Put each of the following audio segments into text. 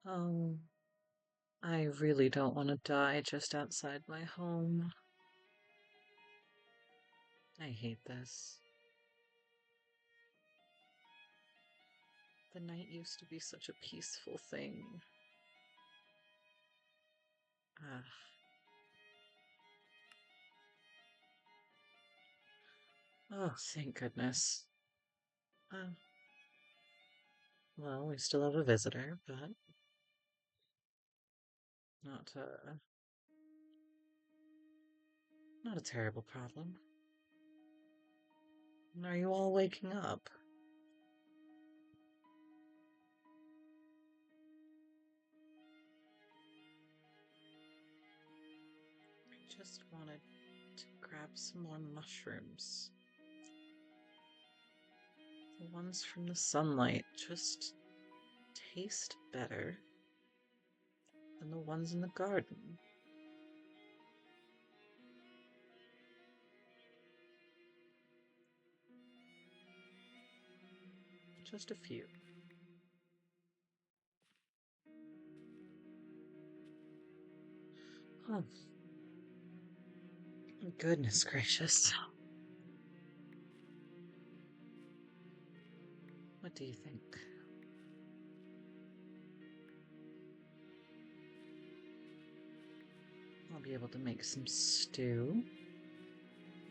Oh, I really don't want to die just outside my home. I hate this. The night used to be such a peaceful thing. Ah. Oh, thank goodness. Well, we still have a visitor, but not not a terrible problem. Are you all waking up? I just wanted to grab some more mushrooms. The ones from the sunlight just taste better than the ones in the garden. Just a few. Oh. Goodness gracious. What do you think? I'll be able to make some stew.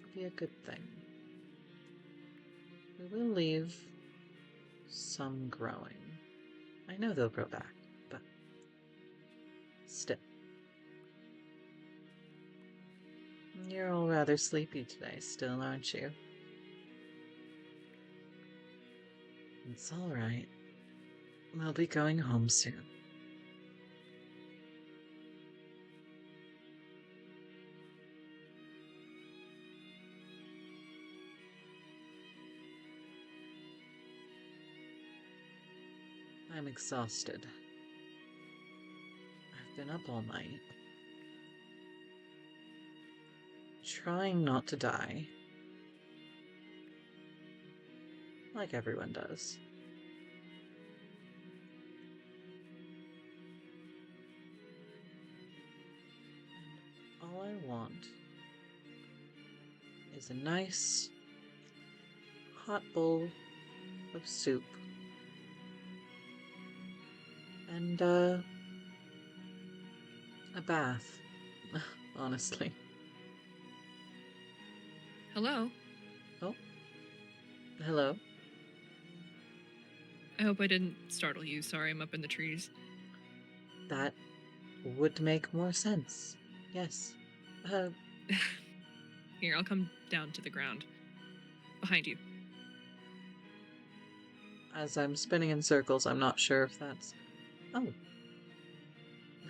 It'll be a good thing. We will leave some growing. I know they'll grow back, but still. You're all rather sleepy today still, aren't you? It's all right. We'll be going home soon. I'm exhausted. I've been up all night, trying not to die. Like everyone does. And all I want is a nice, hot bowl of soup. And, a bath, honestly. Hello? Oh. Hello? I hope I didn't startle you. Sorry, I'm up in the trees. That would make more sense. Yes. Here, I'll come down to the ground. Behind you. As I'm spinning in circles, I'm not sure if that's... Oh.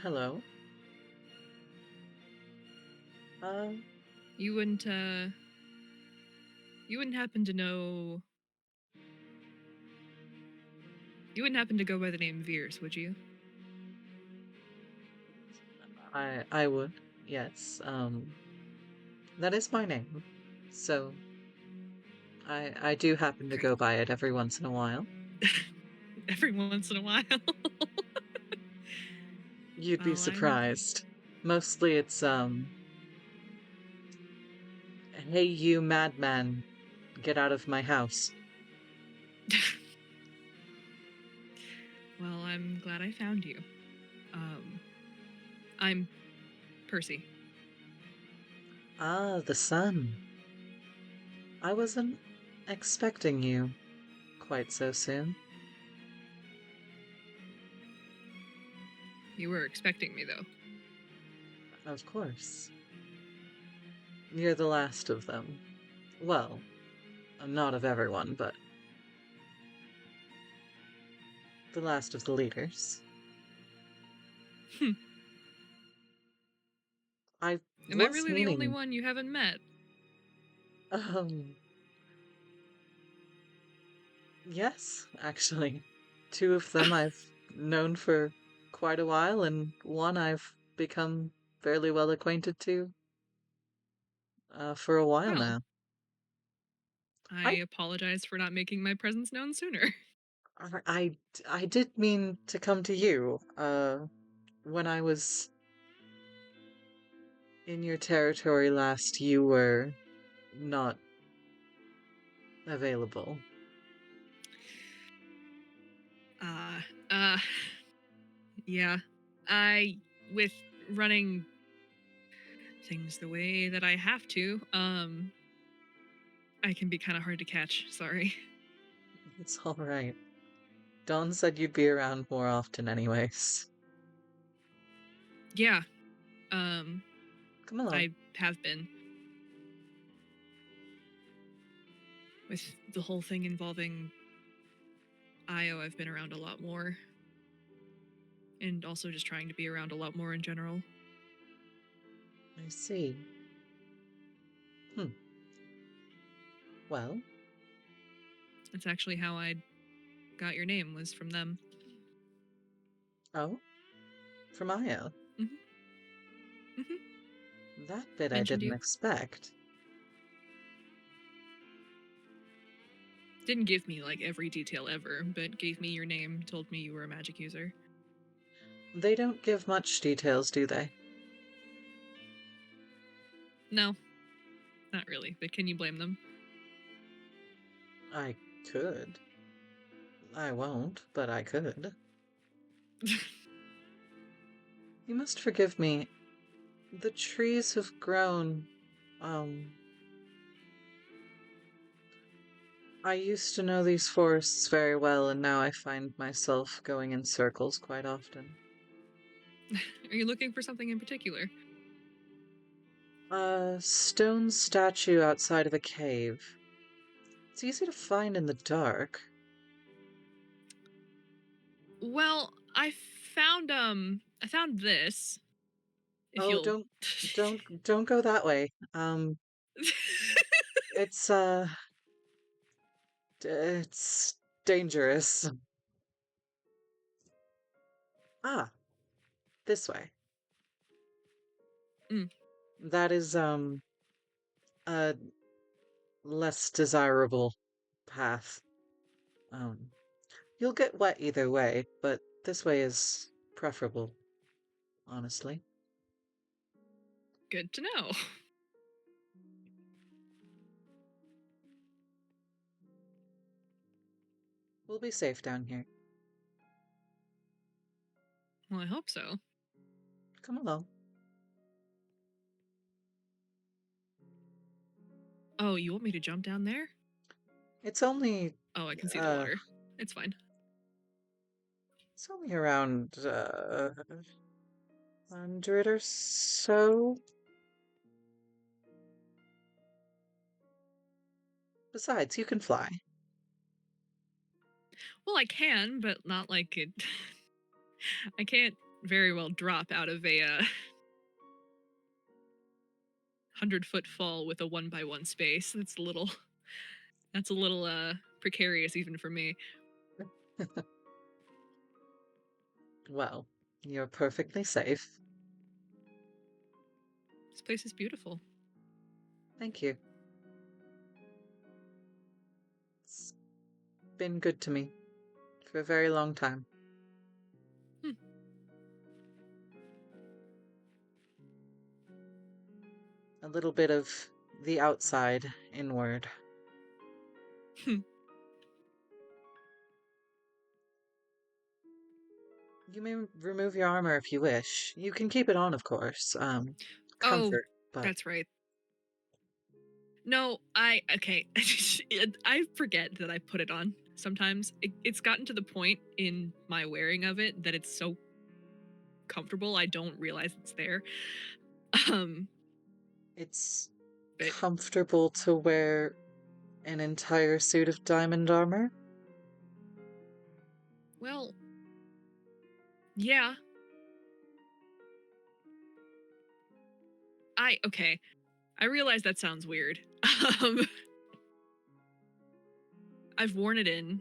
Hello? You wouldn't happen to know... You wouldn't happen to go by the name Veers, would you? I would, yes. That is my name. So, I do happen to go by it every once in a while. Every once in a while? You'd be surprised. Mostly it's, hey you madman, get out of my house. Well, I'm glad I found you. I'm Percy. Ah, the sun. I wasn't expecting you quite so soon. You were expecting me, though. Of course. You're the last of them. Well, not of everyone, but the last of the leaders. Am I really the only one you haven't met? Yes, actually. Two of them I've known for quite a while, and one I've become fairly well acquainted to for a while now. I I, apologize for not making my presence known sooner. I did mean to come to you. When I was in your territory last, you were not available. Uh, uh, yeah. I, with running things the way that I have to, I can be kind of hard to catch. Sorry. It's all right. Dawn said you'd be around more often, anyways. Yeah. Um, Come along. I have been with the whole thing involving Io. I've been around a lot more, and also just trying to be around a lot more in general. I see. Hmm. Well, That's actually how I got your name, was from them. oh, from Io. Hmm. Hmm. That bit I Mentioned didn't you. expect. Didn't give me like every detail ever, but gave me your name, told me you were a magic user. They don't give much details, do they? No, not really, but can you blame them? I could. I won't, but I could. You must forgive me. The trees have grown. Um, I used to know these forests very well, and now I find myself going in circles quite often. Are you looking for something in particular? A stone statue outside of a cave. It's easy to find in the dark. Well, I found this. If Oh, you'll don't go that way. It's it's dangerous. Ah, this way. Mm. That is a less desirable path. Um, you'll get wet either way, but this way is preferable, honestly. Good to know. We'll be safe down here. Well, I hope so. Come along. Oh, you want me to jump down there? It's only Oh, I can see the uh water. It's fine. it's only around 100 or so. Besides, you can fly. Well, I can, but not like it. I can't very well drop out of a 100-foot fall with a 1 by 1 space. That's a little. That's a little precarious even for me. Well, you're perfectly safe. This place is beautiful. Thank you. It's been good to me for a very long time. Hmm. A little bit of the outside inward. Hmm. You may remove your armor if you wish. You can keep it on, of course. Oh, Comfort, but that's right. No, okay. I forget that I put it on. Sometimes it's gotten to the point in my wearing of it that it's so comfortable I don't realize it's there. Um, it's but comfortable to wear an entire suit of diamond armor. well, yeah. Okay. I realize that sounds weird. Um, I've worn it in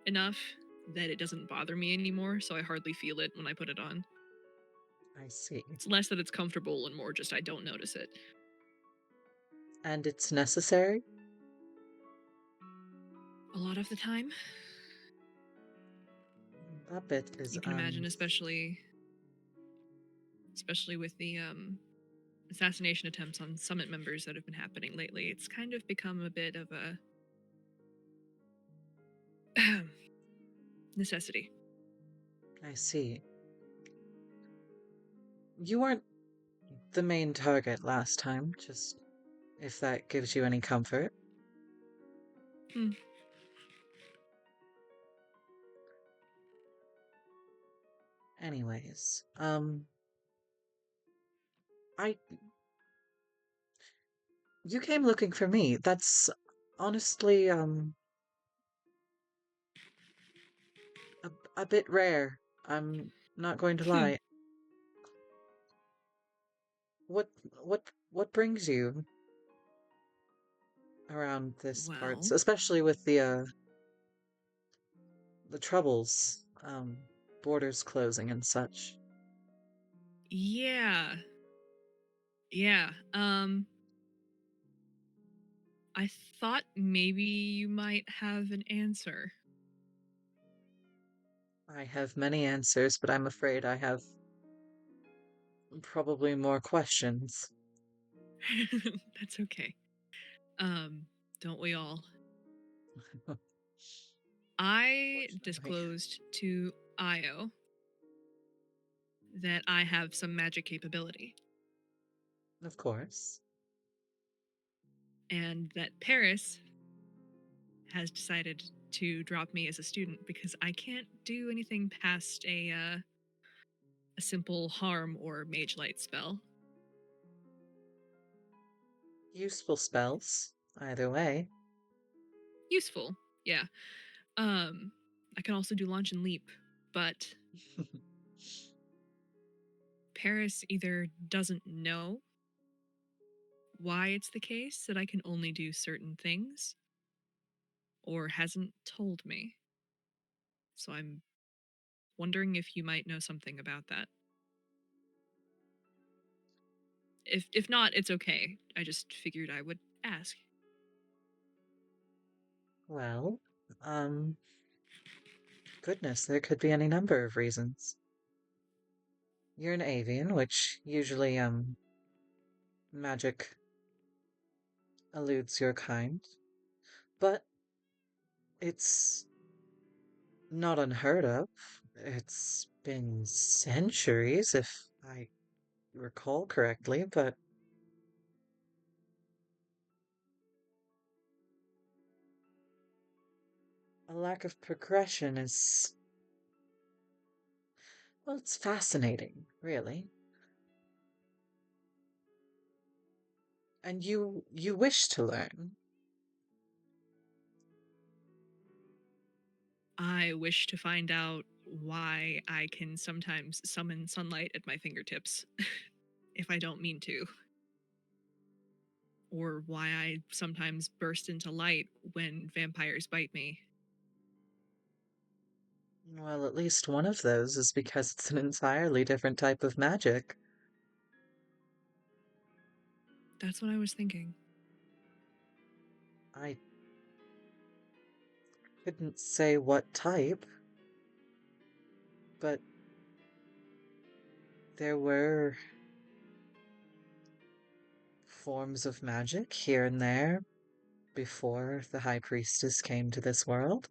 enough that it doesn't bother me anymore, so I hardly feel it when I put it on. I see. It's less that it's comfortable and more just I don't notice it. And it's necessary? a lot of the time. That bit is You can imagine, especially with the assassination attempts on summit members that have been happening lately. It's kind of become a bit of a necessity. I see. You weren't the main target last time, just if that gives you any comfort. Hmm. Anyways, I you came looking for me. That's honestly a, a bit rare. I'm not going to Hmm. lie. What what brings you around this parts, Well, especially with the troubles, borders closing and such? yeah, yeah. I thought maybe you might have an answer. I have many answers, but I'm afraid I have probably more questions. That's okay. Um, don't we all? I Fortunately, disclosed to Io that I have some magic capability, of course. and that Paris has decided to drop me as a student because I can't do anything past a simple harm or mage light spell. Useful spells, either way. Useful, yeah. Um, I can also do launch and leap, but Paris either doesn't know why it's the case that I can only do certain things or hasn't told me. So I'm wondering if you might know something about that. If not, it's okay. I just figured I would ask. Well, um, goodness, there could be any number of reasons. You're an avian, which usually, magic eludes your kind, but it's not unheard of. It's been centuries, if I recall correctly, but a lack of progression is, well, it's fascinating, really. And you wish to learn. I wish to find out why I can sometimes summon sunlight at my fingertips if I don't mean to, or why I sometimes burst into light when vampires bite me. Well, at least one of those is because it's an entirely different type of magic. That's what I was thinking. I couldn't say what type, but there were forms of magic here and there before the High Priestess came to this world.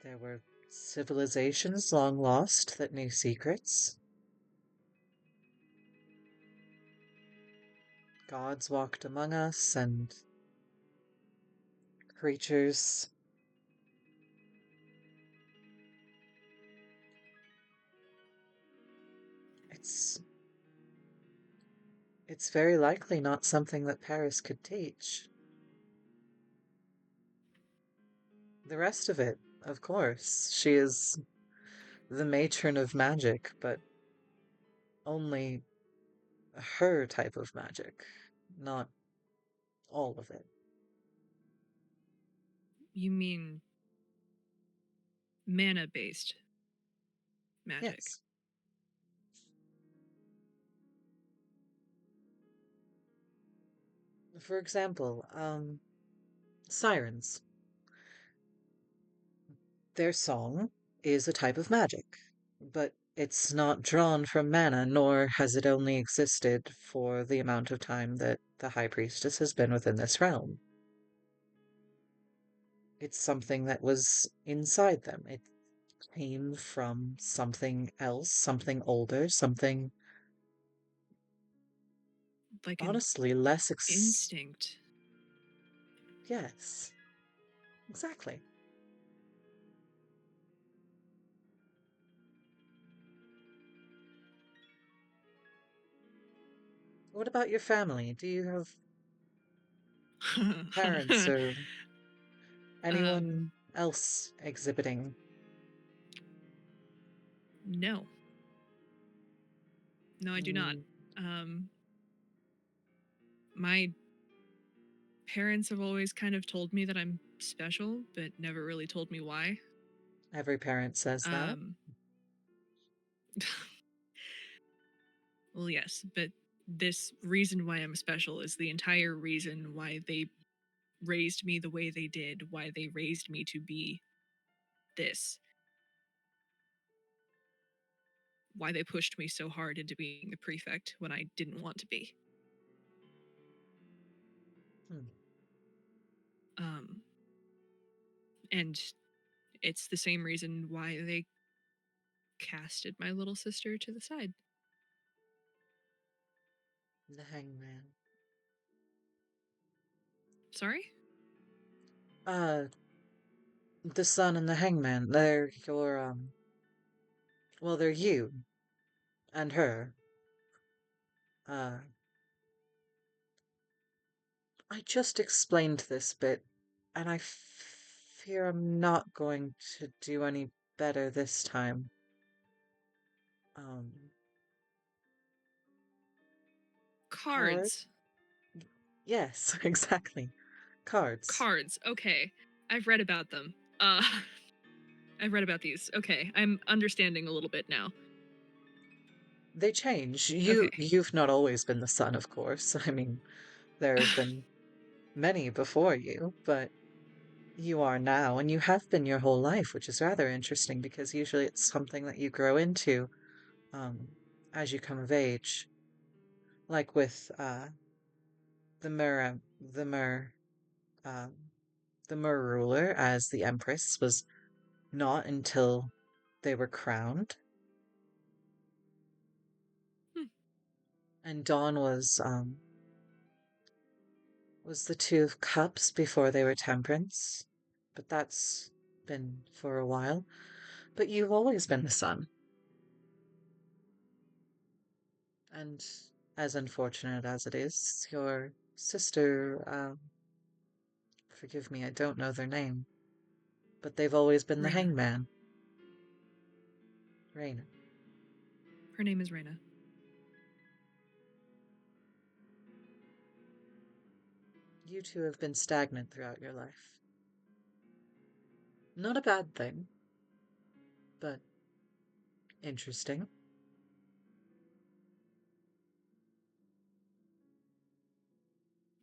There were civilizations long lost that knew secrets. Gods walked among us, and creatures. It's it's very likely not something that Paris could teach. The rest of it, of course, she is the matron of magic, but only her type of magic, not all of it. You mean mana based magic? Yes. For example, sirens. Their song is a type of magic, but it's not drawn from mana, nor has it only existed for the amount of time that the High Priestess has been within this realm. It's something that was inside them. It came from something else, something older, something Like an honestly less instinct. yes, exactly. What about your family? Do you have parents or um, anyone else exhibiting? no. No, I do not. Mm, Um, my parents have always kind of told me that I'm special, but never really told me why. every parent says that. Um, well, yes, but this reason why I'm special is the entire reason why they raised me the way they did, why they raised me to be this, why they pushed me so hard into being the prefect when I didn't want to be. Hmm. Um, and it's the same reason why they casted my little sister to the side. The hangman. Sorry? Uh, the sun and the hangman. They're your, well, they're you and her. Uh, I just explained this bit, and I fear I'm not going to do any better this time. Um, card? Cards. Yes, exactly. Cards. Cards. Okay. I've read about them. I've read about these. Okay. I'm understanding a little bit now. They change. Okay. You've not always been the sun, of course. I mean, there have been many before you, but you are now, and you have been your whole life, which is rather interesting because usually it's something that you grow into um, as you come of age. Like with the Mer, the Mer, um, the Mer ruler as the Empress was not until they were crowned, Hmm. and Dawn was the Two of Cups before they were Temperance, but that's been for a while. But you've always been the sun, and as unfortunate as it is, your sister, forgive me, I don't know their name, but they've always been the Raina. hangman, Raina. Her name is Raina. You two have been stagnant throughout your life. Not a bad thing, but interesting.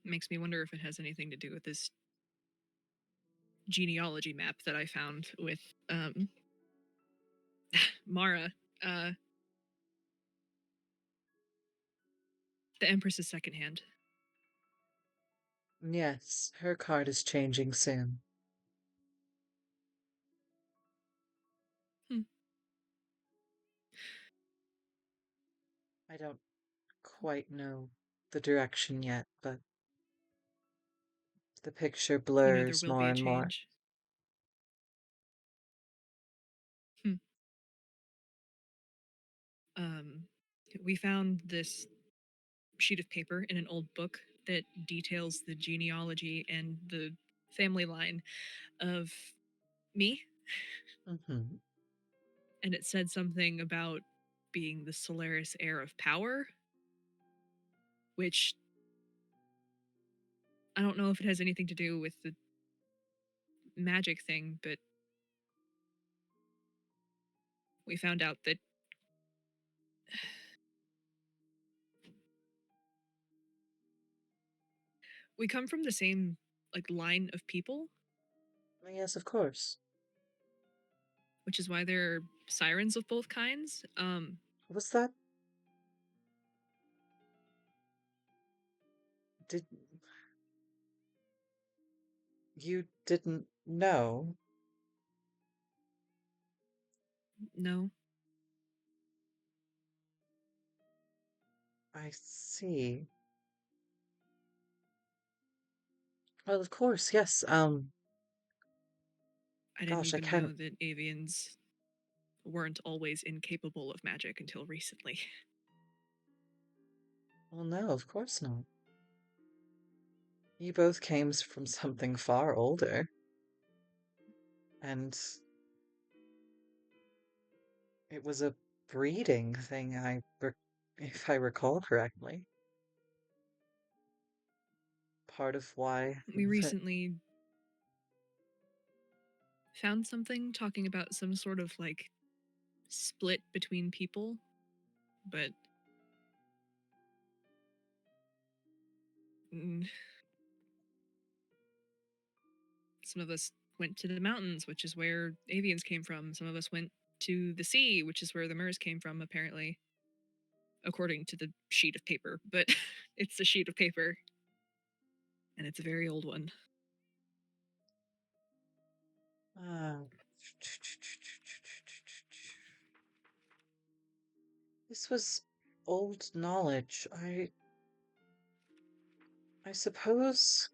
Makes me wonder if it has anything to do with this genealogy map that I found with Mara, uh, the Empress's second hand. Yes, her card is changing soon. Hmm. I don't quite know the direction yet, but the picture You know there blurs will more be a and more. change. Hmm. Um, we found this sheet of paper in an old book that details the genealogy and the family line of me, Hmm. and it said something about being the Solaris heir of power, which I don't know if it has anything to do with the magic thing, but we found out that We come from the same like line of people, Yes, of course. which is why there are sirens of both kinds. What's that? Did you didn't know? No, I see. Well, of course, yes. I didn't Gosh, I even can't. know that avians weren't always incapable of magic until recently. Well, no, of course not. You both came from something far older, and it was a breeding thing, if I recall correctly. Part of why We recently found something talking about some sort of like split between people, but mm, some of us went to the mountains, which is where avians came from. Some of us went to the sea, which is where the Mers came from, apparently, according to the sheet of paper. But it's a sheet of paper, and it's a very old one. uh, this was old knowledge. I suppose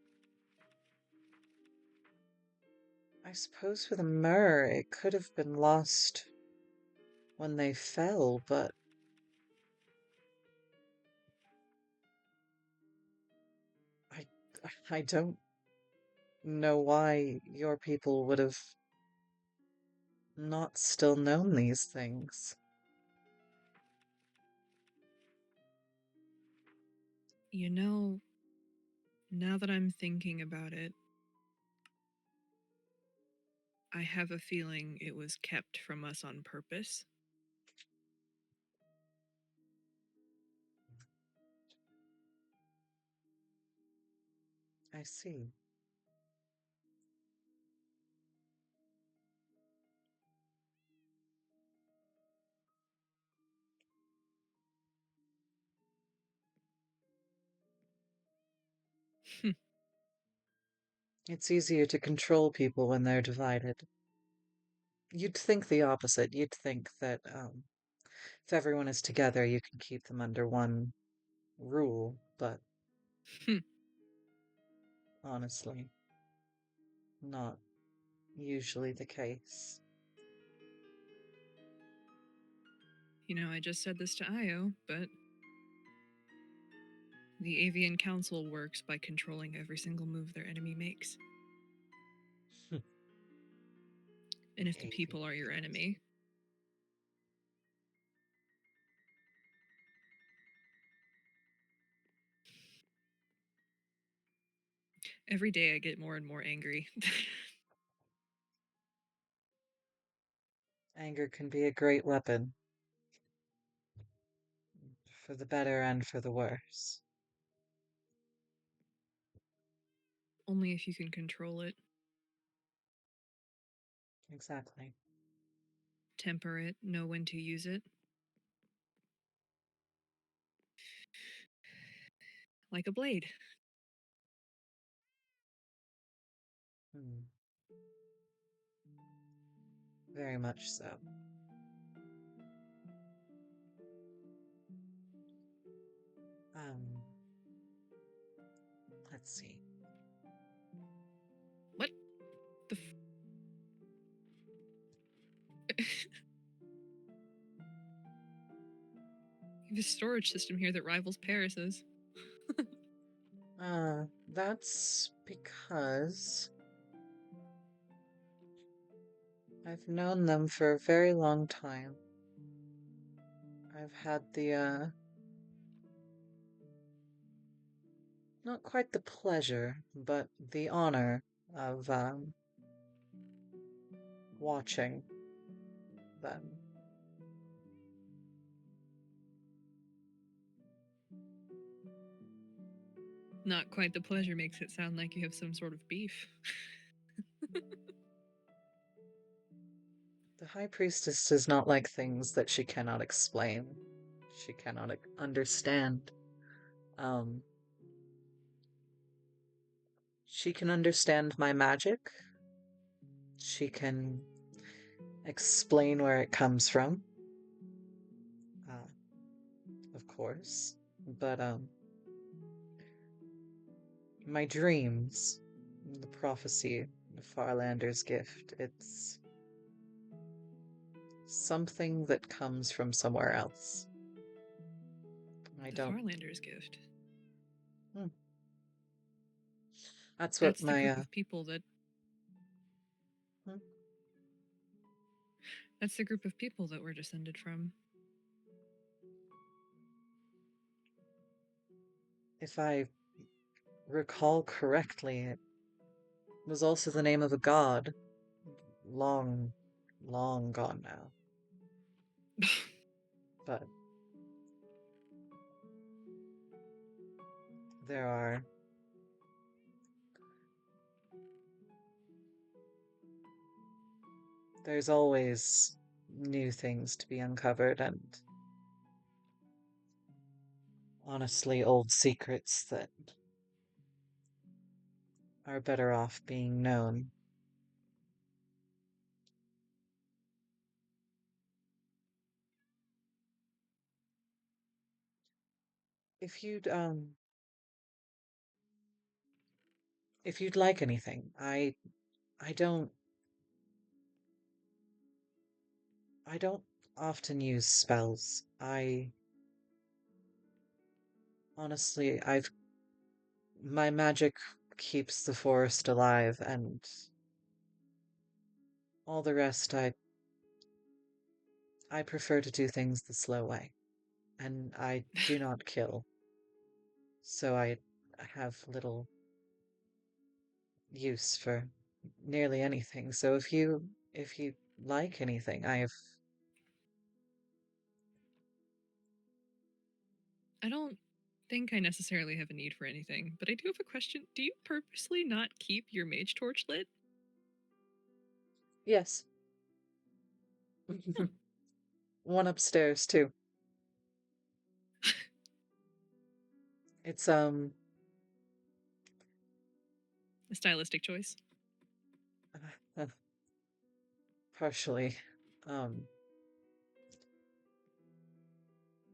I suppose for the Mer it could have been lost when they fell, but I I don't know why your people would have not still known these things. You know, now that I'm thinking about it, I have a feeling it was kept from us on purpose. I see. It's easier to control people when they're divided. You'd think the opposite. You'd think that if everyone is together, you can keep them under one rule, but honestly, not usually the case. You know, I just said this to Io, but the Avian Council works by controlling every single move their enemy makes. And if the people are your Avians. enemy, every day I get more and more angry. Anger can be a great weapon, for the better and for the worse. Only if you can control it, Exactly. temper it, know when to use it. Like a blade. Hmm. Very much so. Um, let's see. What the You have a storage system here that rivals Paris's. That's because I've known them for a very long time. I've had not quite the pleasure, but the honor of, watching them. Not quite the pleasure makes it sound like you have some sort of beef. The High Priestess does not like things that she cannot explain. She cannot understand. Um, she can understand my magic. She can explain where it comes from, uh, of course. But, my dreams, the prophecy, the Farlander's gift, it's something that comes from somewhere else. I The don't. Farlander's gift. Hmm. That's what That's the my, group of people that. hmm. That's the group of people that we're descended from. If I recall correctly, it was also the name of a god. Long, long gone now. But there are there's always new things to be uncovered and honestly old secrets that are better off being known. If you'd if you'd like anything, I don't I don't often use spells. I honestly I've my magic keeps the forest alive and all the rest I prefer to do things the slow way. And I do not kill. So I have little use for nearly anything. So if you like anything, I have. I don't think I necessarily have a need for anything, but I do have a question. Do you purposely not keep your mage torch lit? Yes. Huh. One upstairs too. It's A stylistic choice. uh, partially um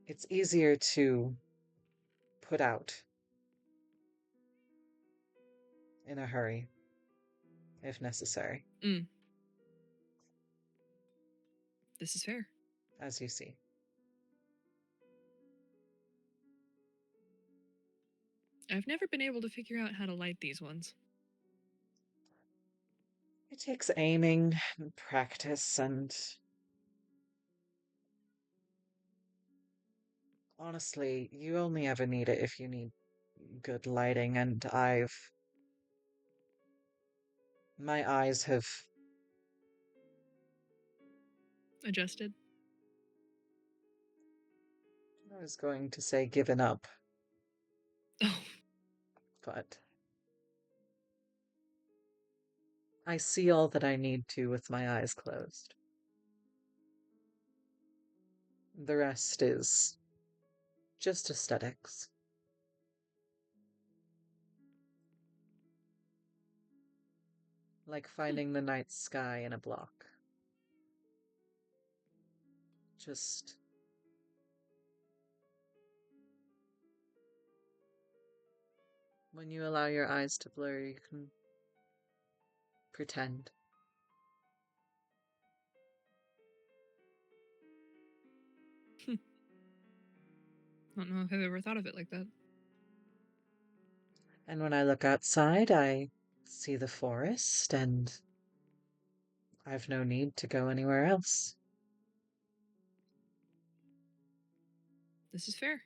it's easier to put out in a hurry if necessary, Mm, this is fair. as you see. I've never been able to figure out how to light these ones. It takes aiming and practice and honestly, you only ever need it if you need good lighting and my eyes have Adjusted. I was going to say given up, Oh, but I see all that I need to with my eyes closed. The rest is just aesthetics, like huh. finding the night sky in a block. Just when you allow your eyes to blur, you can pretend. I don't know if I've ever thought of it like that. And when I look outside, I see the forest, and I've no need to go anywhere else. This is fair.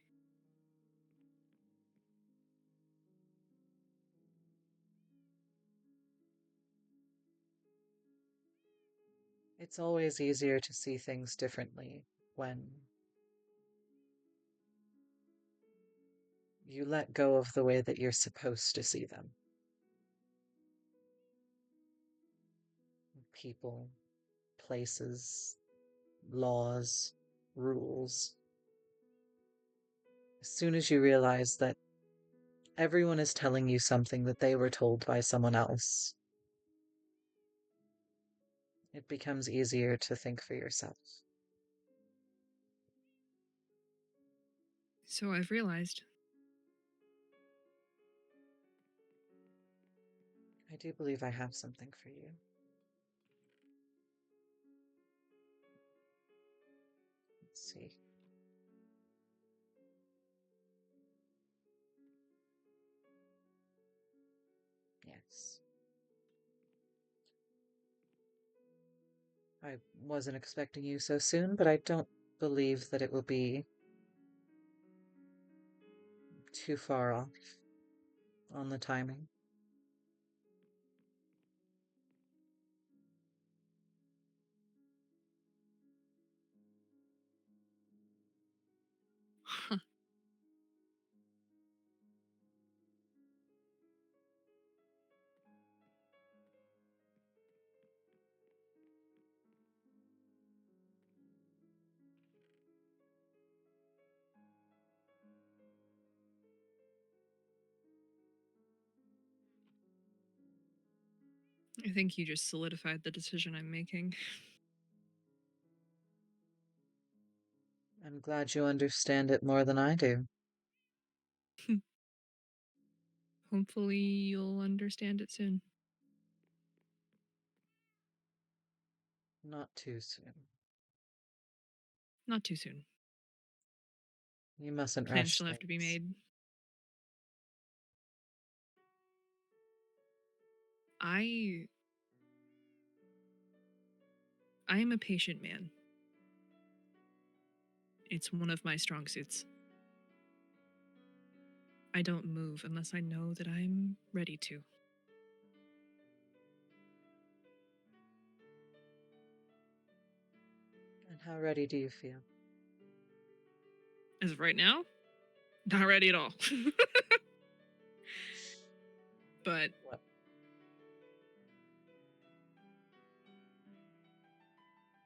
It's always easier to see things differently when You let go of the way that you're supposed to see them. People, places, laws, rules. As soon as you realize that everyone is telling you something that they were told by someone else, it becomes easier to think for yourself. So I've realized. I do believe I have something for you. Let's see. Yes. I wasn't expecting you so soon, but I don't believe that it will be too far off on the timing. Huh. I think you just solidified the decision I'm making. I'm glad you understand it more than I do. Hopefully, you'll understand it soon. Not too soon. Not too soon. You mustn't Plans rush still have to be things. made. I I am a patient man. It's one of my strong suits. I don't move unless I know that I'm ready to. And how ready do you feel? As of right now, not ready at all. But Well,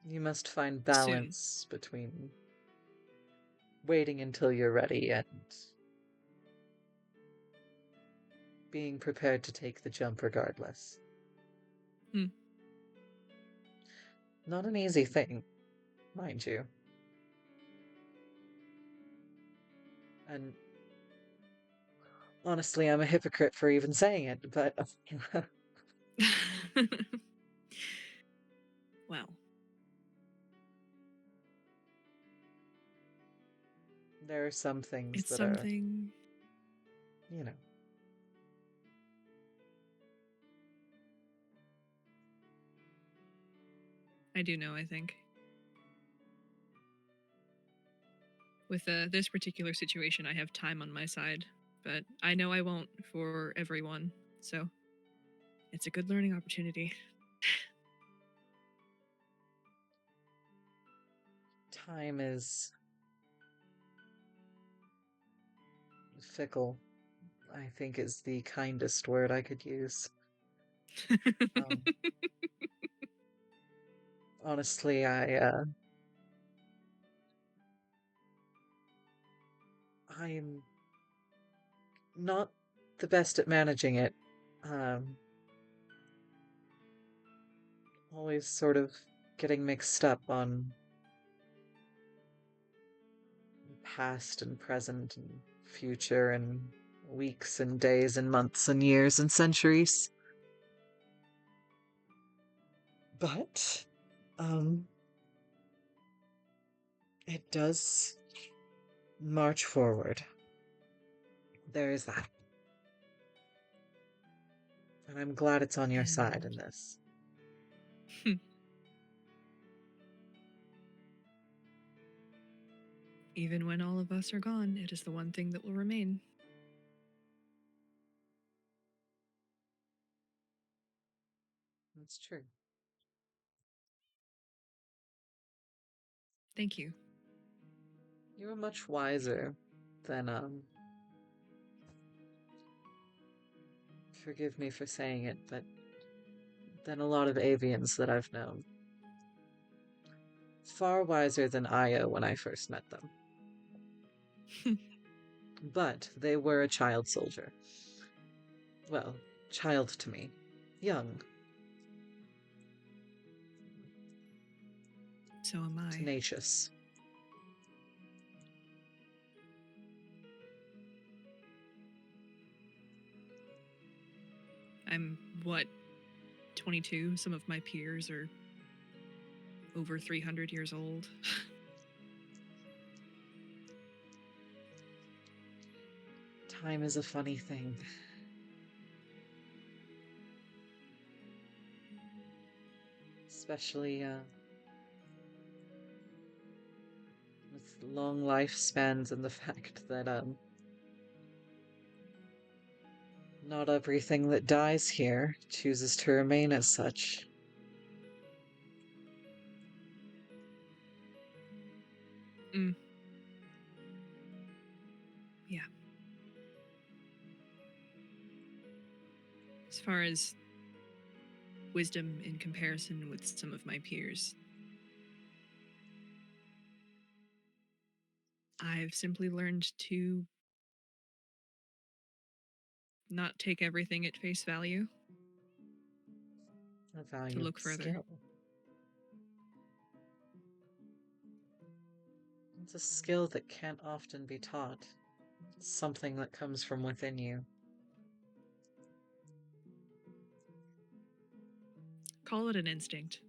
you must find soon. balance between waiting until you're ready and being prepared to take the jump regardless. Hmm. Not an easy thing, mind you. And honestly, I'm a hypocrite for even saying it, but Well, there are some things it's that are, something you know, I do know, I think. With this particular situation, I have time on my side, but I know I won't for everyone. So it's a good learning opportunity. time is fickle, I think is the kindest word I could use. Um, honestly, I'm not the best at managing it. Um, always sort of getting mixed up on past and present and future and weeks and days and months and years and centuries. But, um, it does march forward. There is that. And I'm glad it's on your side And in this. even when all of us are gone, it is the one thing that will remain. That's true. Thank you. You were much wiser than, Forgive me for saying it, but than a lot of avians that I've known. Far wiser than Io when I first met them. But they were a child soldier. Well, child to me. Young. So am I. Tenacious. I'm, what, 22? Some of my peers are over 300 years old. Time is a funny thing. Especially, with long lifespans and the fact that, not everything that dies here chooses to remain as such. Mm. Yeah. As far as wisdom in comparison with some of my peers, I've simply learned to not take everything at face value, A to valuable look further. skill. It's a skill that can't often be taught. It's something that comes from within you. Call it an instinct.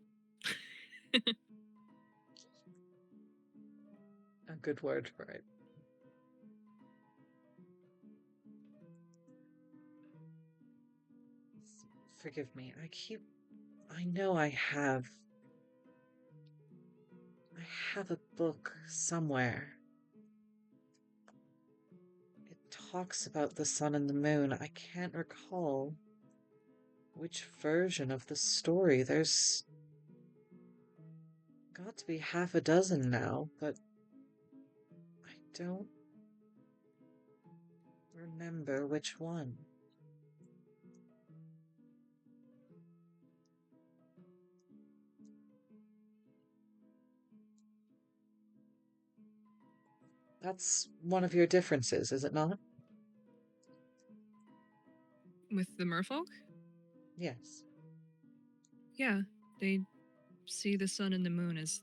A good word for it. Forgive me, I know I have a book somewhere. It talks about the sun and the moon. I can't recall which version of the story. There's got to be half a dozen now, but I don't remember which one. That's one of your differences, is it not? With the merfolk? Yes. Yeah, they see the sun and the moon as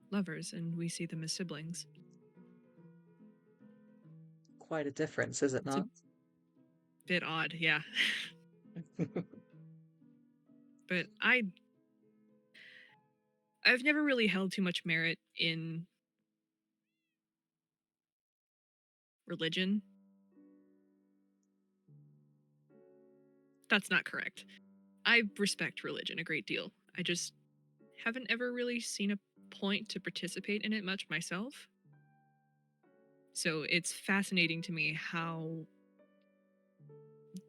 lovers, and we see them as siblings. Quite a difference, is it It's a not? bit odd, yeah. But I've never really held too much merit in religion. That's not correct. I respect religion a great deal. I just haven't ever really seen a point to participate in it much myself. So it's fascinating to me how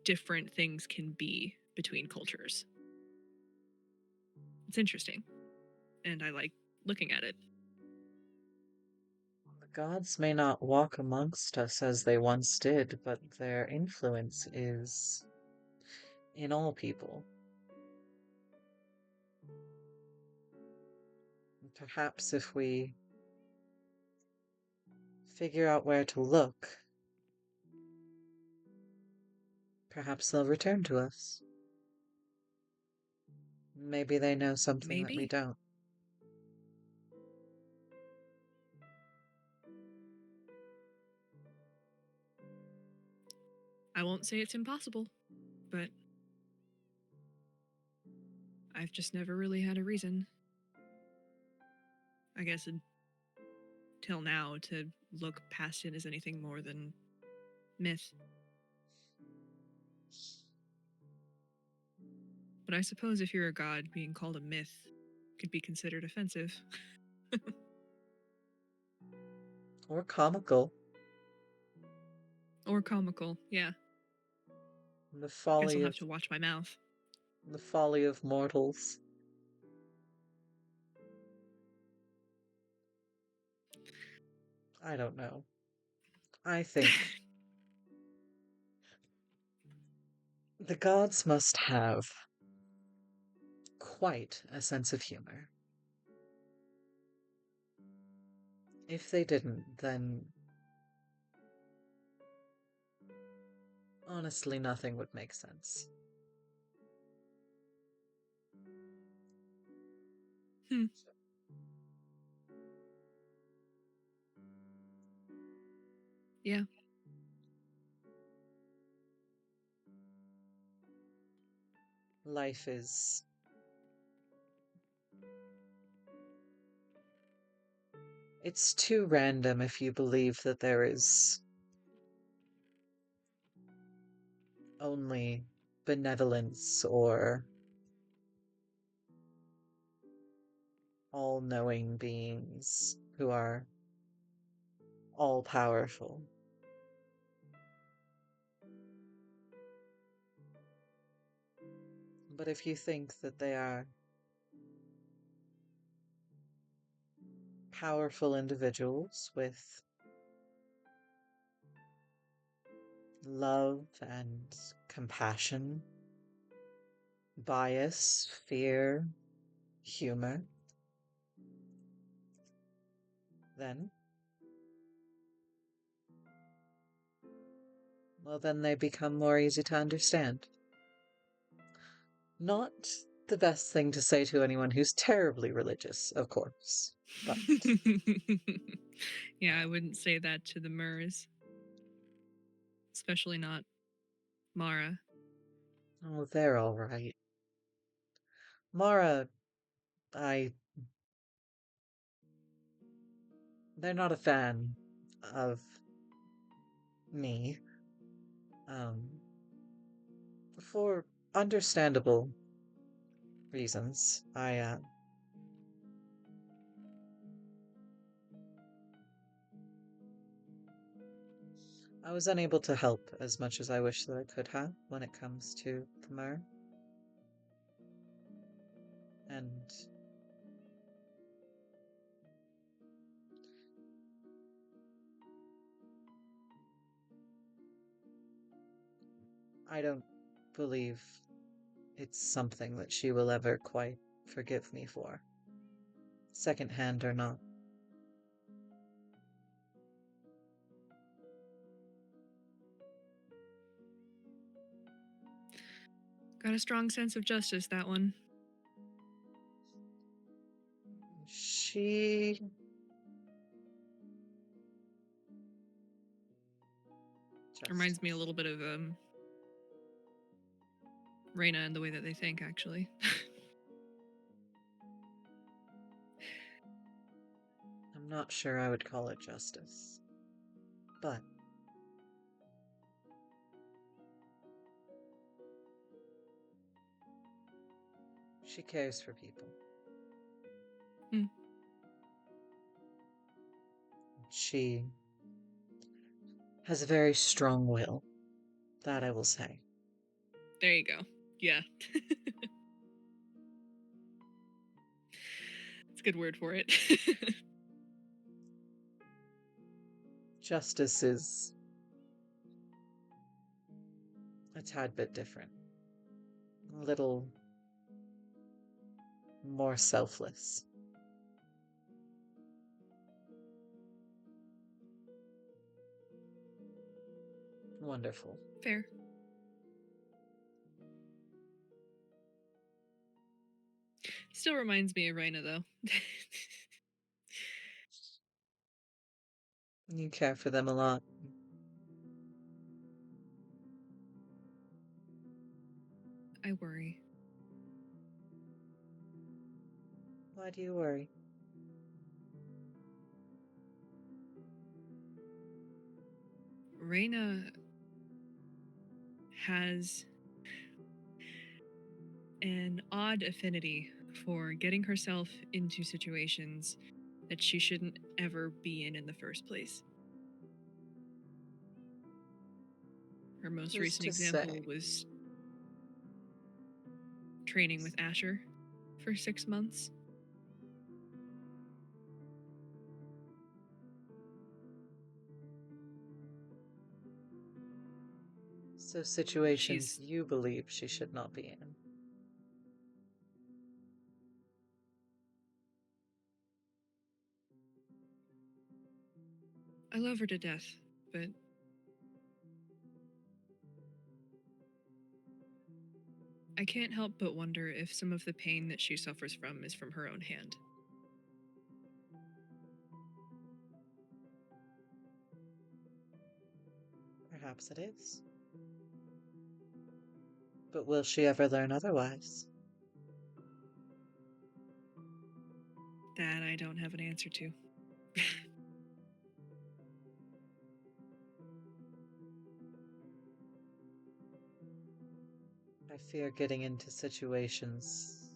different things can be between cultures. It's interesting, and I like looking at it. The gods may not walk amongst us as they once did, but their influence is in all people. Perhaps if we figure out where to look, perhaps they'll return to us. Maybe they know something that we Maybe. don't. I won't say it's impossible, but I've just never really had a reason, I guess, until now, to look past it as anything more than myth. But I suppose if you're a god, being called a myth could be considered offensive. Or comical. Or comical, yeah. The Guess I'll folly have of to watch my mouth. the folly of mortals. I don't know. I think The gods must have quite a sense of humor. If they didn't, then honestly nothing would make sense. Hmm. Yeah. Life is it's too random if you believe that there is only benevolence or all-knowing beings who are all-powerful. But if you think that they are powerful individuals with love and compassion, bias, fear, humor, then, well, then they become more easy to understand. Not the best thing to say to anyone who's terribly religious, of course, but Yeah, I wouldn't say that to the Murs, especially not Mara. oh, they're all right. Mara, I they're not a fan of me, um, for understandable reasons. I was unable to help as much as I wish that I could have when it comes to the Mer, and I don't believe it's something that she will ever quite forgive me for, secondhand or not. Got a strong sense of justice, that one. She just, Reminds me a little bit of Reyna and the way that they think, actually. I'm not sure I would call it justice, but she cares for people. Hmm. She has a very strong will, that I will say. There you go. Yeah. It's a good word for it. Justice is a tad bit different, a little more selfless. Wonderful. Fair. Still reminds me of Reyna, though. You care for them a lot. I worry. Why do you worry? Reyna has an odd affinity for getting herself into situations that she shouldn't ever be in the first place. Her most Who's recent to example say? was training with Asher for 6 months. So situations She's you believe she should not be in. I love her to death, but I can't help but wonder if some of the pain that she suffers from is from her own hand. Perhaps it is. But will she ever learn otherwise? That I don't have an answer to. I fear getting into situations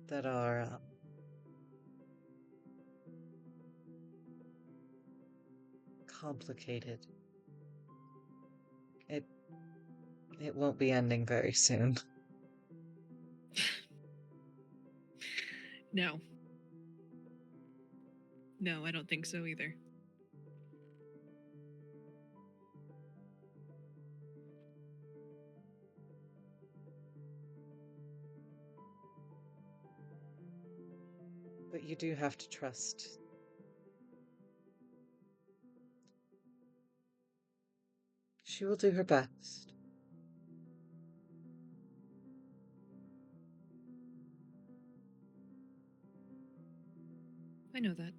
that are complicated. It it won't be ending very soon. No. No, I don't think so either. But you do have to trust. She will do her best. I know that.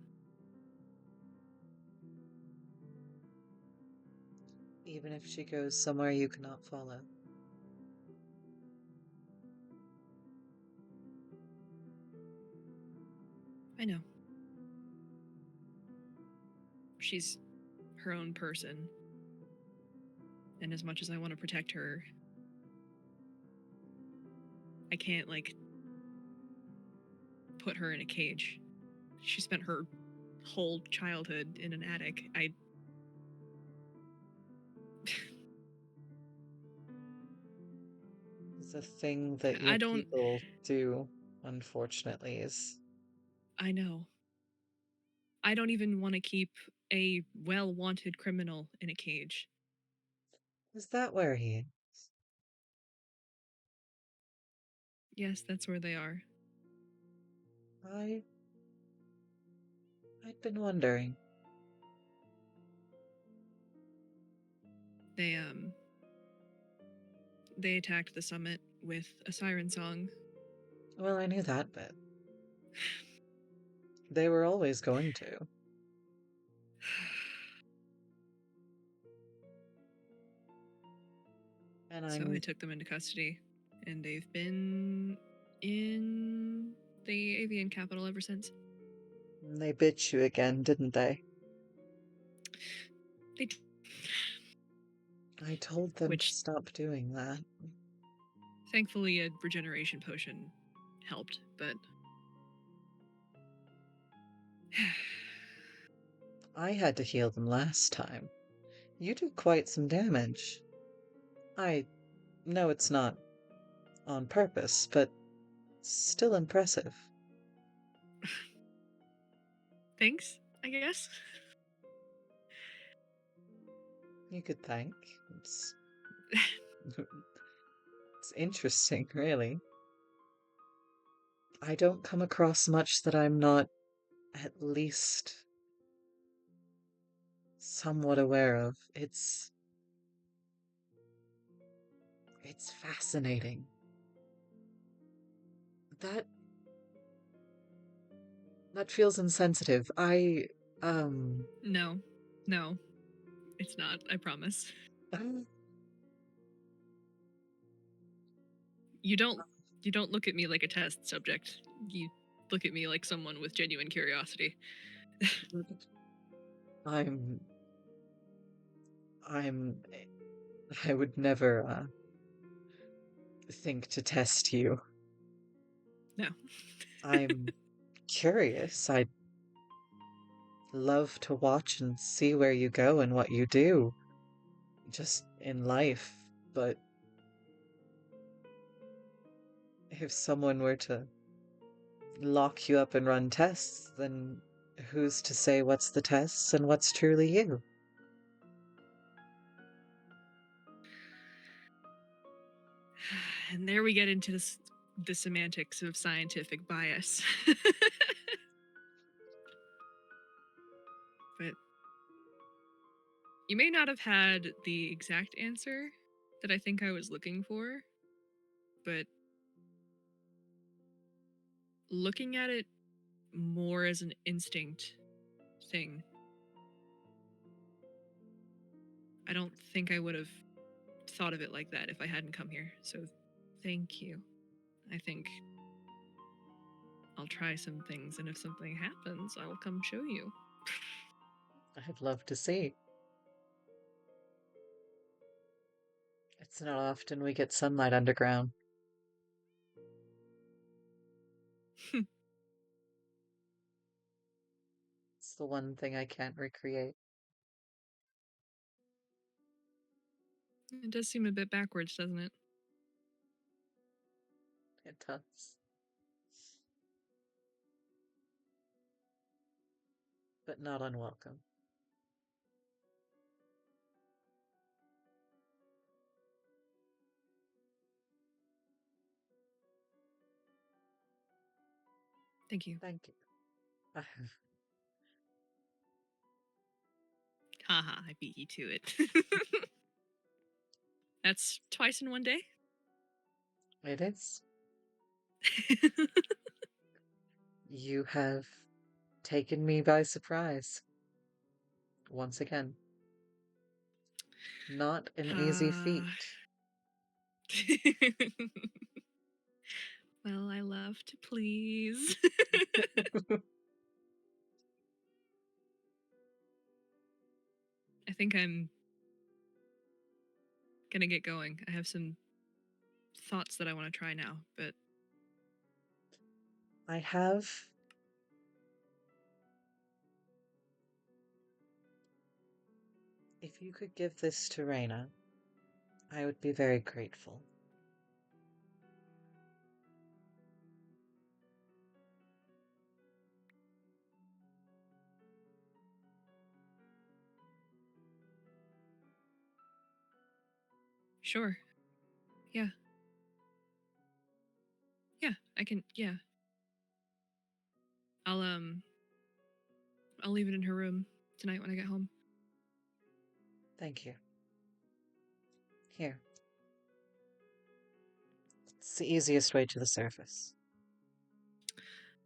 Even if she goes somewhere you cannot follow. I know. She's her own person. And as much as I want to protect her, I can't, like, put her in a cage. She spent her whole childhood in an attic. It's a thing that I your don't. people do, unfortunately, is. I know. I don't even want to keep a well wanted criminal in a cage. Is that where he is? Yes, that's where they are. I I'd been wondering. They, um, they attacked the summit with a siren song. Well, I knew that bit. They were always going to. And So I took them into custody, and they've been in the avian capital ever since. they bit you again, didn't they? They, I told them to which stop doing that. thankfully a regeneration potion helped, but I had to heal them last time. You did quite some damage. I know it's not on purpose, but still impressive. thanks, I guess. You could thank. It's, it's interesting, really. I don't come across much that I'm not at least somewhat aware of. It's fascinating. That that feels insensitive. No, no, it's not, I promise. You don't you don't look at me like a test subject. You look at me like someone with genuine curiosity. I'm I'm I would never think to test you. No. I'm curious. I'd love to watch and see where you go and what you do, just in life. But if someone were to lock you up and run tests, then who's to say what's the tests and what's truly you? And there we get into the semantics of scientific bias. But you may not have had the exact answer that I think I was looking for, but looking at it more as an instinct thing, I don't think I would have thought of it like that if I hadn't come here. So thank you. I think I'll try some things, and if something happens, I will come show you. I'd love to see. It's not often we get sunlight underground. It's the one thing I can't recreate. It does seem a bit backwards, doesn't it? It does. But not unwelcome. Thank you. Thank you. Haha, I beat you to it. That's twice in one day? It is. You have taken me by surprise. Once again. Not an easy feat. Well, I love to please. I think I'm gonna get going. I have some thoughts that I want to try now, but I have. If you could give this to Raina, I would be very grateful. sure. Yeah. Yeah, I can. Yeah. I'll I'll leave it in her room tonight when I get home. Thank you. Here. It's the easiest way to the surface.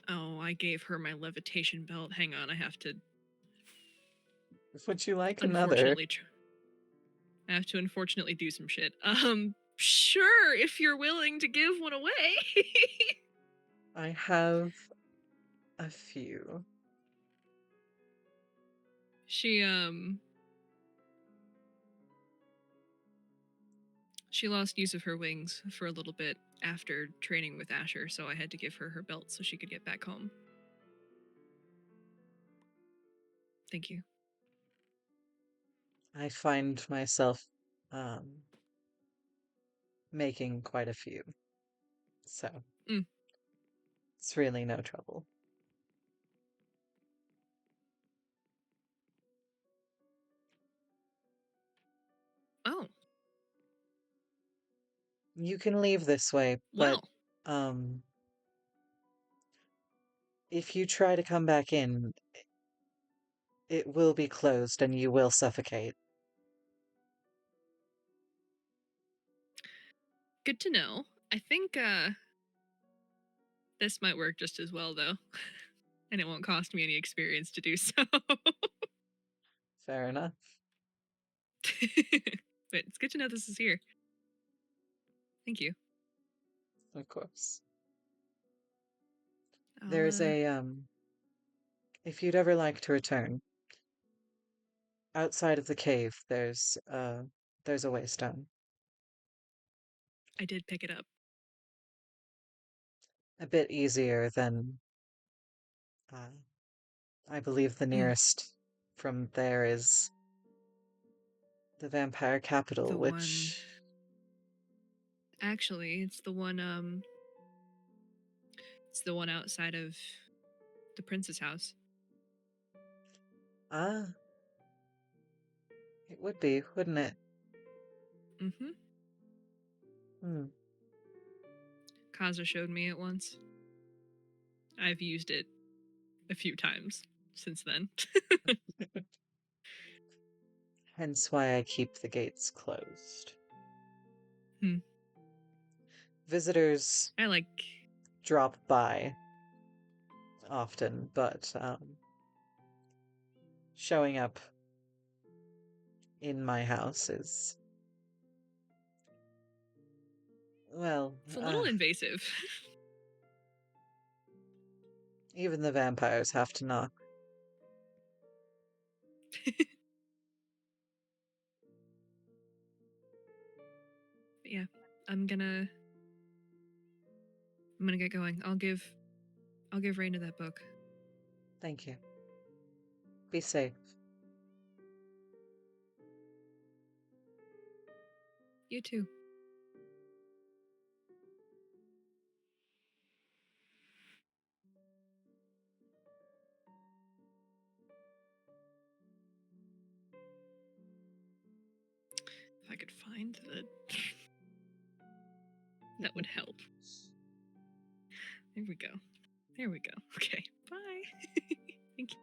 Oh, I gave her my levitation belt. Hang on, I have to Would you like another? unfortunately I have to unfortunately do some shit. Sure, if you're willing to give one away. I have a few. She she lost use of her wings for a little bit after training with Asher, so I had to give her her belt so she could get back home. Thank you. I find myself um, making quite a few. So Mm. it's really no trouble. Oh, You can leave this way, but well. um, if you try to come back in, it will be closed and you will suffocate. Good to know. I think this might work just as well though. And it won't cost me any experience to do so. Fair enough. But it's good to know this is here. Thank you. Of course. I'll There's a if you'd ever like to return, outside of the cave, there's a waystone. I did pick it up. A bit easier than uh, I believe the Mm. nearest from there is the vampire capital, The one which actually it's the one outside of the prince's house. ah, it would be, wouldn't it? Mm-hmm. Hmm. Kaza showed me it once. I've used it a few times since then. Hence why I keep the gates closed. Hmm. Visitors I like. drop by often, but showing up in my house is, well, It's a little invasive. even the vampires have to knock. But yeah, I'm gonna get going. I'll give Raina that book. Thank you. Be safe. You too. If I could find the that would help. There we go. There we go. Okay. Bye. Thank you.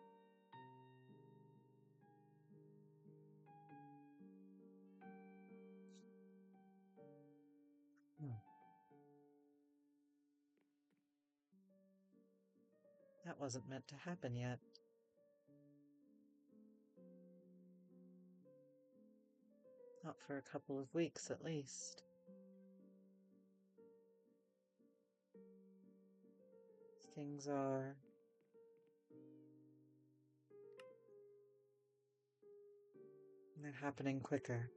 Hmm. That wasn't meant to happen yet. Not for a couple of weeks, at least. Things are... they're happening quicker.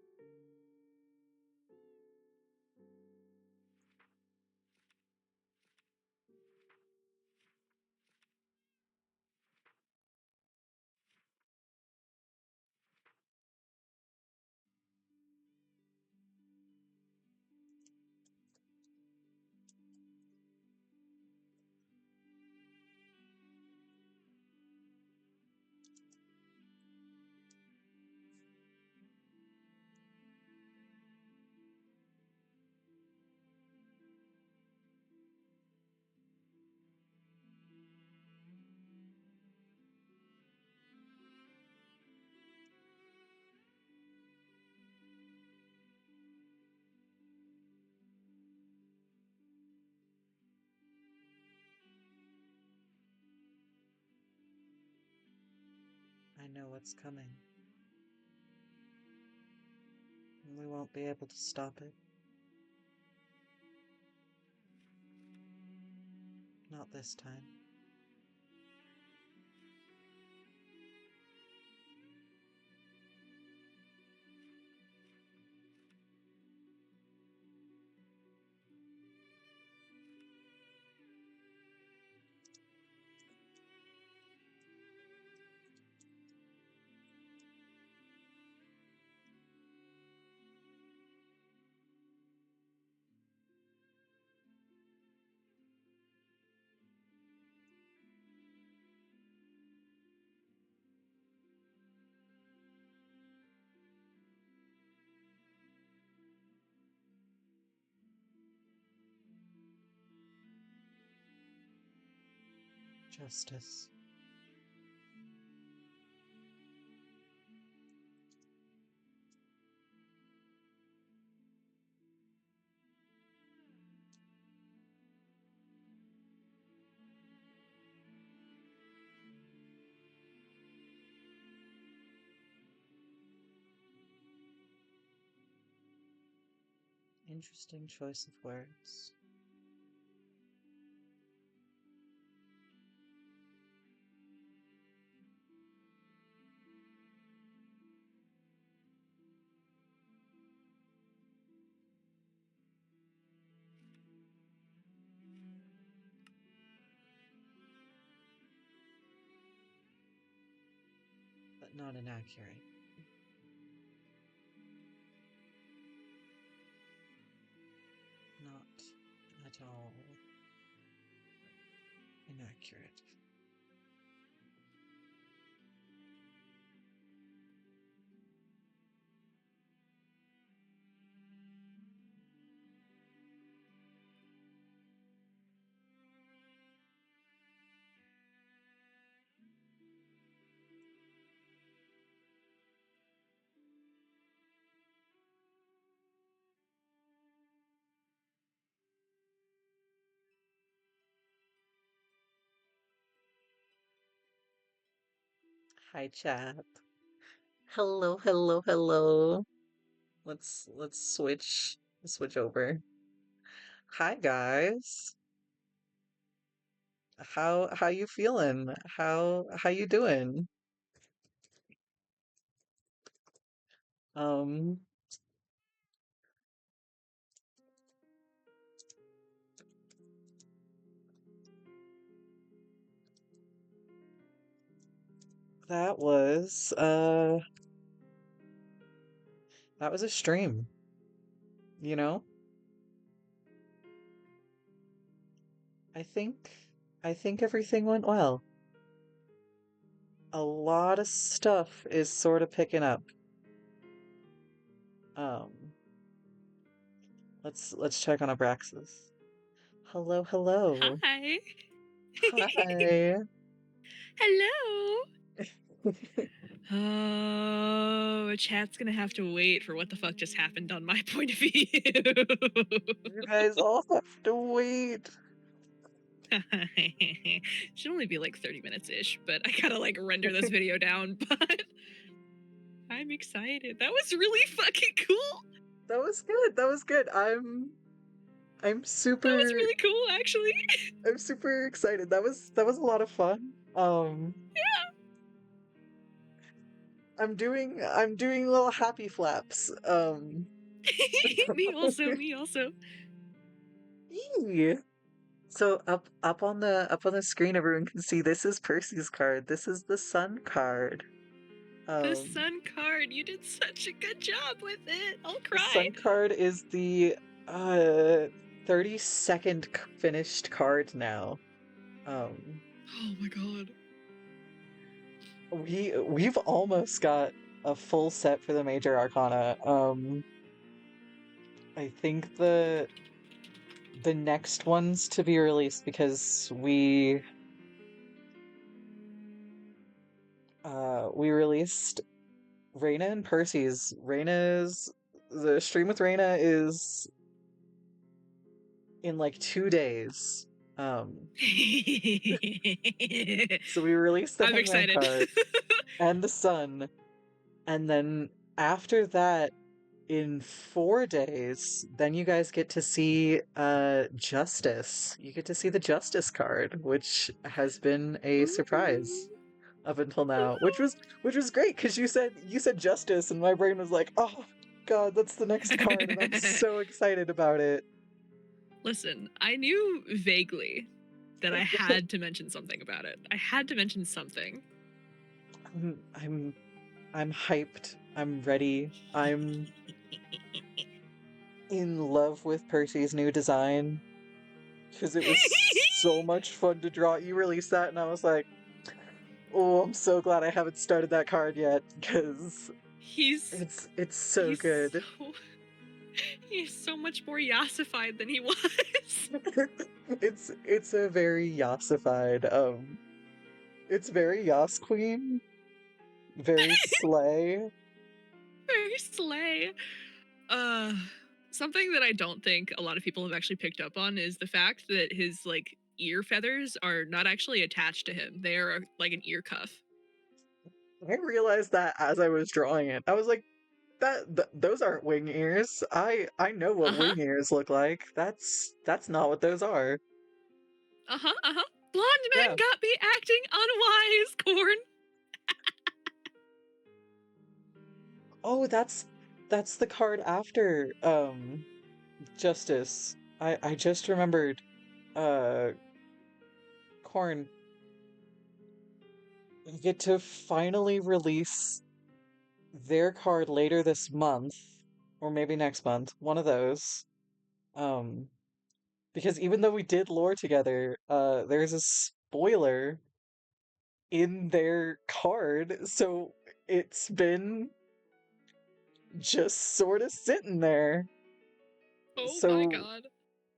I know what's coming. And we won't be able to stop it. Not this time. Justice. Interesting choice of words. But not inaccurate. Not at all inaccurate. Hi, chat. Hello, hello, hello. Let's switch over. Hi, guys. How you feeling? How you doing? Um, that was uh that was a stream, you know? I think I think everything went well. A lot of stuff is sort of picking up. Um, let's check on Abraxas. Hello, hello. Hi. Hi. Hello. Oh, chat's gonna have to wait for what the fuck just happened on my point of view. You guys all have to wait. Should only be like 30 minutes ish, but I gotta like render this video down. But I'm excited. That was really fucking cool. That was good. That was good. I'm That was super really cool, actually. I'm super excited. That was a lot of fun. I'm doing little happy flaps. Me also. Me also. Yee. So up on the screen everyone can see this is Percy's card. This is the sun card. The Um sun card. You did such a good job with it. I'll the cry. sun card is the uh 32nd finished card now. Um Oh my god. we've almost got a full set for the major arcana. I think the next ones to be released because we released Reina and Percy's. Reina's the stream with Reina is in like 2 days. Um so we released the I'm Hangman excited. card and the Sun, and then after that in 4 days, then you guys get to see Justice. You get to see the Justice card, which has been a surprise Ooh. up until now, which Ooh. was great because you said Justice, and my brain was like, oh God, that's the next card, and I'm so excited about it. Listen, I knew vaguely that I had to mention something about it. I had to mention something. I'm I'm I'm hyped. I'm ready. I'm in love with Percy's new design because it was so much fun to draw. You released that, and I was like, oh, I'm so glad I haven't started that card yet because he's it's so he's good. so he's so much more yassified than he was. It's a very Yossified. It's very Yoss Queen, very slay. Very slay. Uh, Something that I don't think a lot of people have actually picked up on is the fact that his like ear feathers are not actually attached to him. They are like an ear cuff. I realized that as I was drawing it. I was like, those aren't wing ears. I know Uh what huh. wing ears look like. That's not what those are. Uh huh. Uh huh. Blonde men Yeah. got me acting unwise, Corn. Oh, that's the card after Justice. I just remembered. Uh, Corn, you get to finally release their card later this month, or maybe next month, one of those. Um, because even though we did lore together, there's a spoiler in their card, so it's been just sort of sitting there. Oh my So god.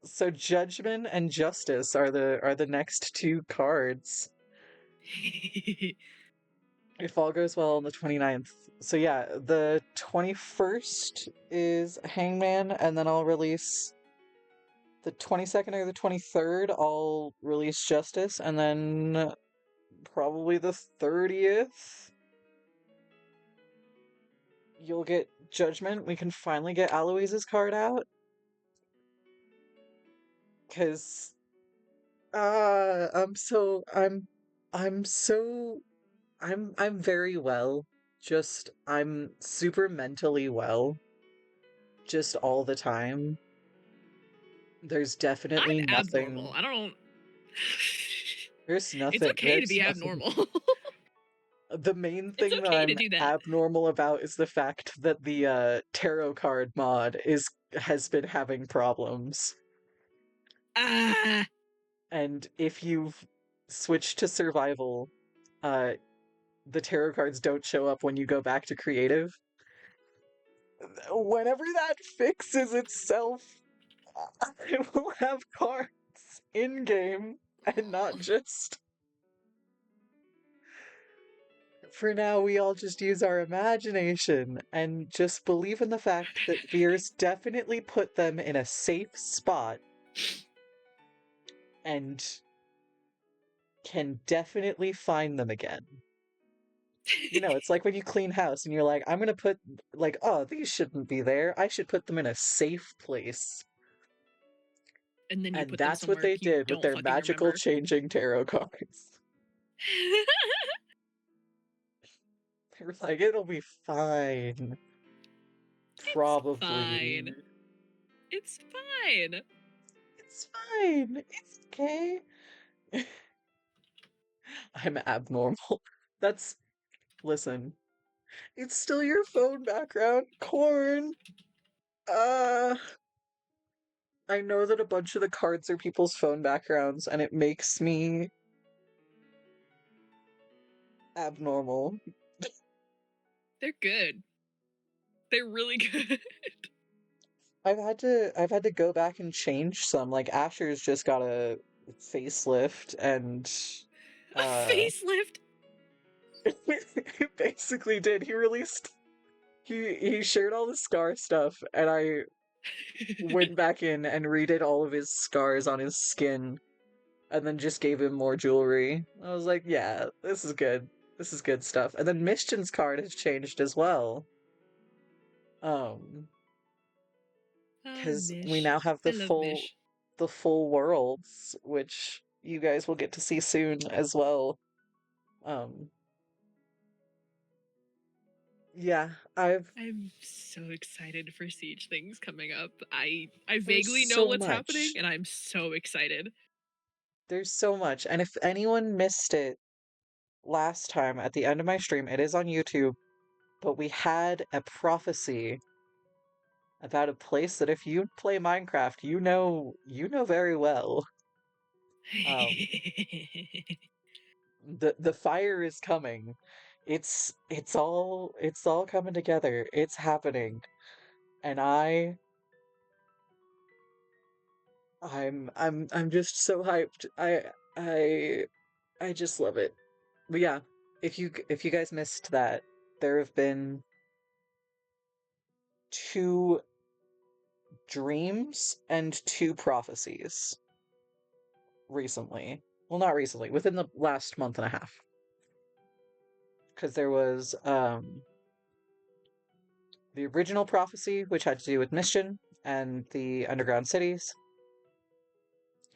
so Judgment and Justice are the next two cards if all goes well on the 29th. So yeah, the 21st is Hangman, and then I'll release the 22nd or the 23rd, I'll release Justice, and then probably the 30th. you'll get Judgment. We can finally get Aloise's card out. Cause I'm so I'm so I'm very well. Just I'm super mentally well just all the time. There's I'm definitely abnormal. nothing. I don't. There's It's nothing. okay to There's be nothing. abnormal. The main It's thing that okay to I'm do that. abnormal about is the fact that the tarot card mod is has been having problems. Ah, And if you've switched to survival, uh the tarot cards don't show up when you go back to creative. Whenever that fixes itself, I will have cards in game and not just. For now, we all just use our imagination and just believe in the fact that Veers definitely put them in a safe spot and can definitely find them again. You know, it's like when you clean house and you're like, I'm gonna put, like, oh, these shouldn't be there. I should put them in a safe place. and then you And put them that's what somewhere they you did with don't their fucking magical remember. changing tarot cards. They were like, it'll be fine. It's Probably. fine. It's fine. It's fine. It's okay. I'm abnormal. That's, listen, it's still your phone background, Corn. Uh, I know that a bunch of the cards are people's phone backgrounds, and it makes me abnormal. They're good. They're really good. I've had to go back and change some. Like Asher's just got a facelift and A uh facelift. he basically did. He shared all the scar stuff and I went back in and redid all of his scars on his skin and then just gave him more jewelry. I was like, yeah, this is good. This is good stuff. And then Mission's card has changed as well. Um, Ah, because we Mish. now have I love Mish. the full worlds, which you guys will get to see soon as well. Um, yeah, I've I'm so excited for Siege things coming up. I there's vaguely know so what's happening, much. and I'm so excited. There's so much. And if anyone missed it last time at the end of my stream, it is on YouTube, but we had a prophecy about a place that if you play Minecraft, you know very well. Um, the fire is coming. It's all coming together. It's happening. And I'm just so hyped. I I just love it. But yeah, if you guys missed that, there have been two dreams and two prophecies recently. Well, not recently, within the last month and a half. Because there was the original prophecy, which had to do with Mission and the underground cities.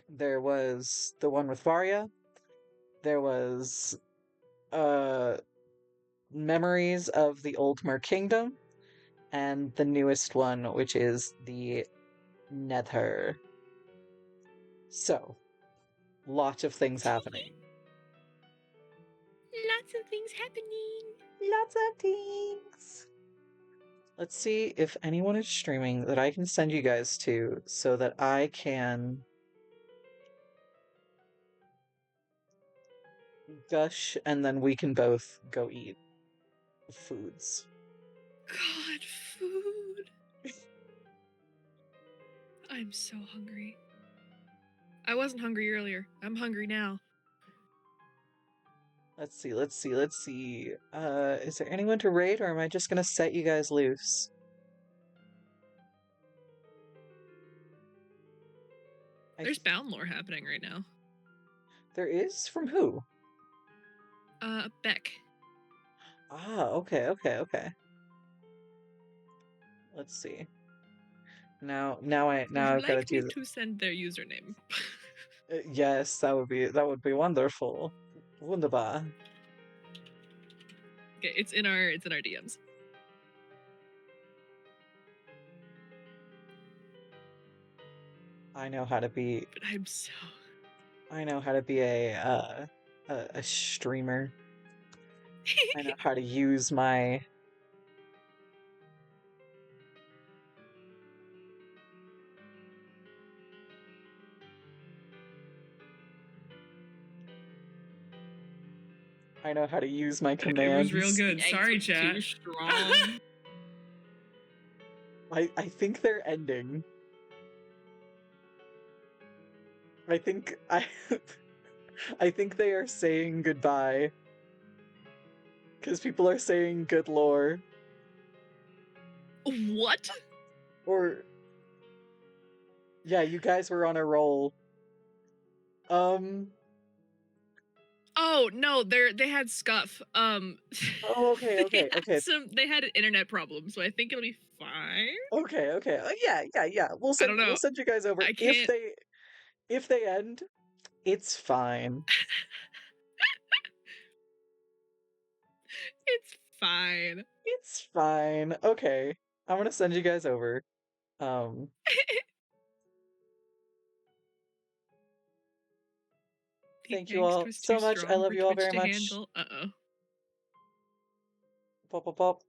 There was the one with Varia. There was uh memories of the Oldmer Kingdom, and the newest one, which is the Nether. So, lots of things happening. Lots of things happening. Lots of things. Let's see if anyone is streaming that I can send you guys to so that I can gush and then we can both go eat foods. God, food. I'm so hungry. I wasn't hungry earlier. I'm hungry now. Let's see, let's see, let's see. Is there anyone to raid or am I just gonna set you guys loose? I There's th bound lore happening right now. there is? From who? Beck. Ah, okay, okay, okay. Let's see. Now Would you I've got to like me do. to send their username? Yes, that would be wonderful. Wunderbar. Okay, it's in our DMs. I know how to be. But I'm so I know how to be a streamer. I know how to use my. I know how to use my It was real commands. good. the eggs Sorry, are too chat. strong. I think they're ending. I think I I think they are saying goodbye. Because people are saying good lore. What? Or yeah, you guys were on a roll. Um Oh no, they had scuff. oh okay. They had an internet problem, so I think it'll be fine. Okay. Yeah. We'll I send don't we'll know. send you guys over. I If can't. they end, it's fine. It's fine. It's fine. Okay. I'm gonna send you guys over. Um The Thank you angst all was too so much. I strong love for you all Twitch very to much. handle. Uh-oh. Pop.